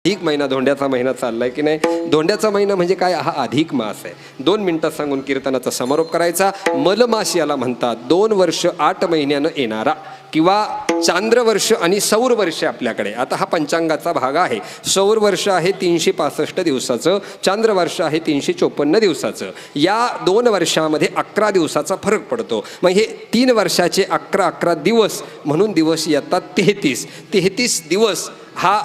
अधिक महिना, धोंड्याचा महिना चाललाय की नाही. धोंड्याचा महिना म्हणजे काय? हा अधिक मास आहे. 2 मिनिटात सांगून कीर्तनाचा समारोप करायचा. मलमास याला म्हणतात. 2 वर्ष 8 महिन्यानं येणारा किंवा चांद्रवर्ष आणि सौर वर्ष आपल्याकडे. आता हा पंचांगाचा भाग आहे. सौर वर्ष आहे 365 दिवसाचं, चांद्रवर्ष आहे 354 दिवसाचं. या 2 वर्षामध्ये 11 दिवसाचा फरक पडतो. मग हे 3 वर्षाचे 11 दिवस म्हणून दिवस येतात 33 दिवस. हा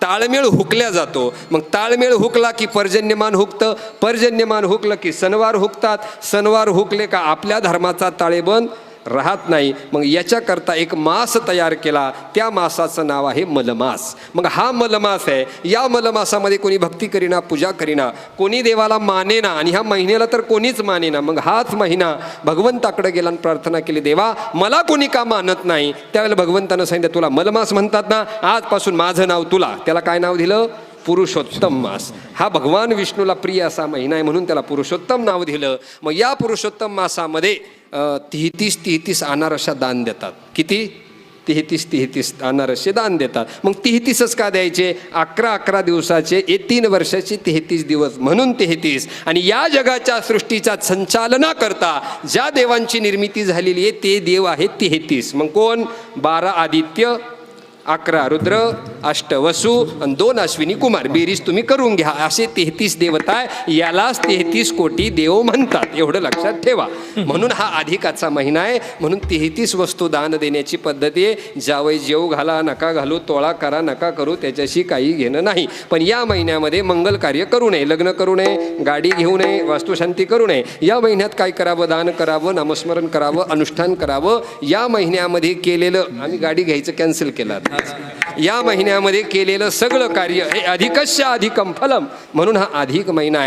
ताळमेळ हुकल्या जातो. मग ताळमेळ हुकला की पर्जन्यमान हुकतं, पर्जन्यमान हुकलं की सणवार हुकतात, सणवार हुकले का आपल्या धर्माचा ताळेबंद राहत नाही. मग याच्याकरता एक मास तयार केला. त्या मासाचं नाव आहे मलमास. मग हा मलमास आहे. या मलमासामध्ये कोणी भक्ती करीना, पूजा करीना, कोणी देवाला मानेना आणि ह्या महिन्याला तर कोणीच मानेना. मग हाच महिना भगवंताकडे गेला आणि प्रार्थना केली, देवा मला कोणी का मानत नाही. त्यावेळेला भगवंतानं सांगितलं, तुला मलमास म्हणतात ना, आजपासून माझं नाव तुला. त्याला काय नाव दिलं? पुरुषोत्तम मास. हा भगवान विष्णूला प्रिय असा महिना आहे म्हणून त्याला पुरुषोत्तम नाव दिलं. मग या पुरुषोत्तम मासामध्ये 33 अनारशा दान देतात. किती? 33 अनारसे दान देतात. मग 33च का द्यायचे? 11 दिवसाचे, 3 वर्षाचे 33 दिवस म्हणून 33. आणि या जगाच्या सृष्टीचा संचालना करता ज्या देवांची निर्मिती झालेली आहे ते देव आहेत 33. मग कोण? 12 आदित्य, 11 रुद्र, 8 वसु आणि 2 अश्विनी कुमार. बेरीज तुम्ही करून घ्या. असे 33 देवता आहे. यालाच 33 कोटी देव म्हणतात. एवढं लक्षात ठेवा. म्हणून हा अधिकाचा महिना आहे. म्हणून 33 वस्तू दान देण्याची पद्धती आहे. जावई जेव घाला नका घालू, तोळा करा नका करू, त्याच्याशी काही घेणं नाही. पण या महिन्यामध्ये मंगल कार्य करू नये, लग्न करू नये, गाडी घेऊ नये, वास्तुशांती करू नये. या महिन्यात काय करावं? दान करावं, नामस्मरण करावं, अनुष्ठान करावं. या महिन्यामध्ये केलेलं, आम्ही गाडी घ्यायचं कॅन्सल केलं. या महिन्यामध्ये केलेलं सगळं कार्य हे अधिकस्य अधिकम फलम. म्हणून हा अधिक महिना आहे.